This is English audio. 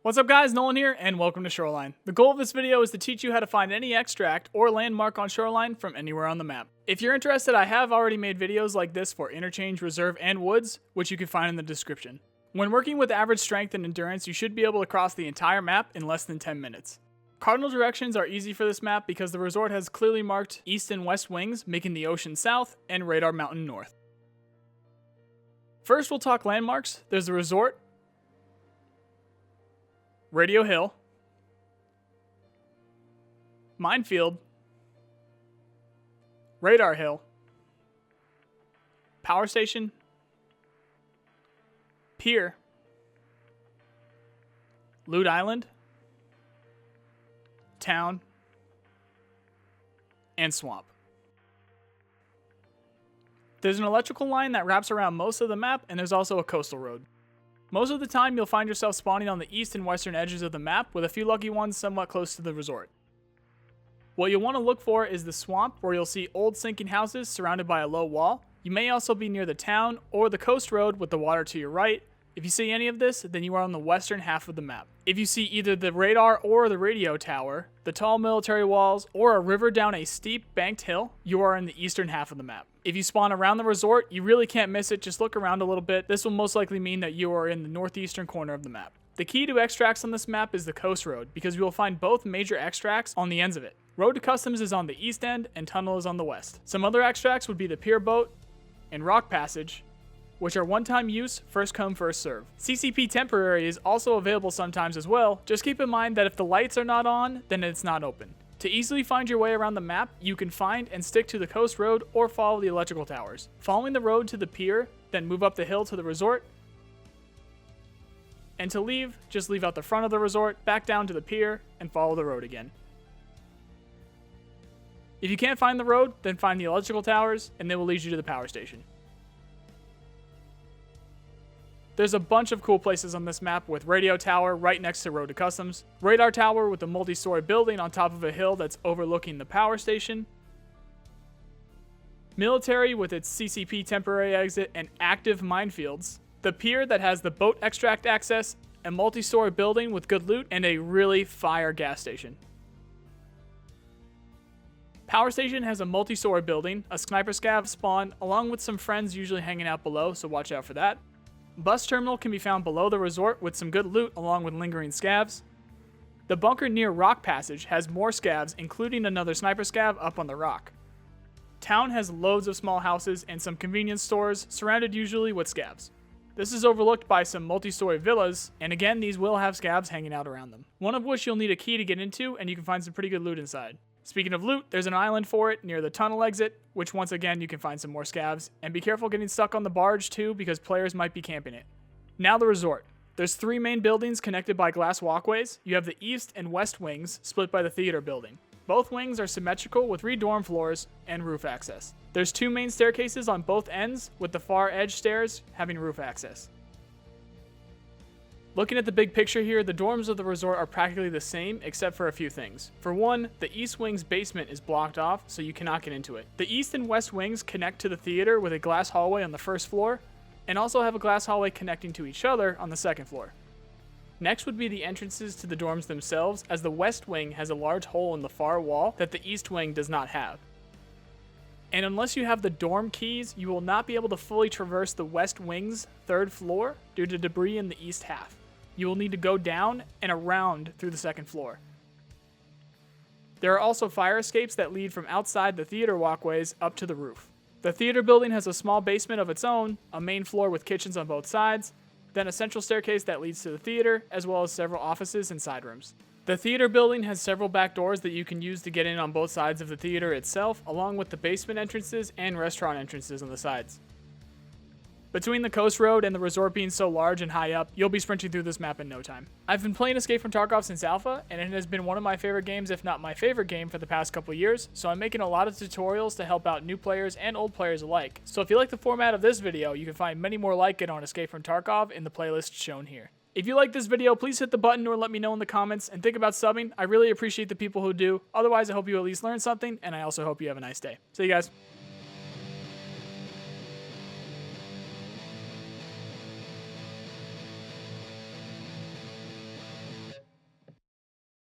What's up guys, Nolan here, and welcome to Shoreline. The goal of this video is to teach you how to find any extract or landmark on Shoreline from anywhere on the map. If you're interested, I have already made videos like this for Interchange, Reserve, and Woods, which you can find in the description. When working with average strength and endurance, you should be able to cross the entire map in less than 10 minutes. Cardinal directions are easy for this map because the resort has clearly marked east and west wings, making the ocean south and Radar Mountain north. First, we'll talk landmarks. There's the resort, Radio Hill, Minefield, Radar Hill, Power Station, Pier, Loot Island, Town, and Swamp. There's an electrical line that wraps around most of the map, and there's also a coastal road. Most of the time, you'll find yourself spawning on the east and western edges of the map, with a few lucky ones somewhat close to the resort. What you'll want to look for is the swamp, where you'll see old sinking houses surrounded by a low wall. You may also be near the town or the coast road with the water to your right. If you see any of this, then you are on the western half of the map. If you see either the radar or the radio tower, the tall military walls, or a river down a steep banked hill, you are in the eastern half of the map. If you spawn around the resort, you really can't miss it, just look around a little bit. This will most likely mean that you are in the northeastern corner of the map. The key to extracts on this map is the coast road, because you will find both major extracts on the ends of it. Road to Customs is on the east end, and Tunnel is on the west. Some other extracts would be the Pier Boat and Rock Passage, which are one-time use, first come, first serve. CCP Temporary is also available sometimes as well. Just keep in mind that if the lights are not on, then it's not open. To easily find your way around the map, you can find and stick to the coast road or follow the electrical towers. Following the road to the pier, then move up the hill to the resort. And to leave, just leave out the front of the resort, back down to the pier, and follow the road again. If you can't find the road, then find the electrical towers, and they will lead you to the power station. There's a bunch of cool places on this map, with Radio Tower right next to Road to Customs, Radar Tower with a multi-story building on top of a hill that's overlooking the power station, Military with its CCP temporary exit and active minefields, the pier that has the boat extract access, a multi-story building with good loot, and a really fire gas station. Power Station has a multi-story building, a sniper scav spawn, along with some friends usually hanging out below, so watch out for that. Bus terminal can be found below the resort with some good loot along with lingering scavs. The bunker near Rock Passage has more scavs, including another sniper scav up on the rock. Town has loads of small houses and some convenience stores, surrounded usually with scavs. This is overlooked by some multi-story villas, and again these will have scavs hanging out around them. One of which you'll need a key to get into, and you can find some pretty good loot inside. Speaking of loot, there's an island for it near the tunnel exit, which once again you can find some more scavs, and be careful getting stuck on the barge too because players might be camping it. Now the resort. There's 3 main buildings connected by glass walkways. You have the east and west wings split by the theater building. Both wings are symmetrical with 3 dorm floors and roof access. There's 2 main staircases on both ends with the far edge stairs having roof access. Looking at the big picture here, the dorms of the resort are practically the same except for a few things. For one, the east wing's basement is blocked off, so you cannot get into it. The east and west wings connect to the theater with a glass hallway on the first floor, and also have a glass hallway connecting to each other on the second floor. Next would be the entrances to the dorms themselves, as the west wing has a large hole in the far wall that the east wing does not have. And unless you have the dorm keys, you will not be able to fully traverse the west wing's 3rd floor due to debris in the east half. You will need to go down and around through the 2nd floor. There are also fire escapes that lead from outside the theater walkways up to the roof. The theater building has a small basement of its own, a main floor with kitchens on both sides, then a central staircase that leads to the theater, as well as several offices and side rooms. The theater building has several back doors that you can use to get in on both sides of the theater itself, along with the basement entrances and restaurant entrances on the sides. Between the coast road and the resort being so large and high up, you'll be sprinting through this map in no time. I've been playing Escape from Tarkov since Alpha, and it has been one of my favorite games, if not my favorite game, for the past couple years, so I'm making a lot of tutorials to help out new players and old players alike. So if you like the format of this video, you can find many more like it on Escape from Tarkov in the playlist shown here. If you like this video, please hit the button or let me know in the comments, and think about subbing. I really appreciate the people who do. Otherwise, I hope you at least learned something, and I also hope you have a nice day. See you guys.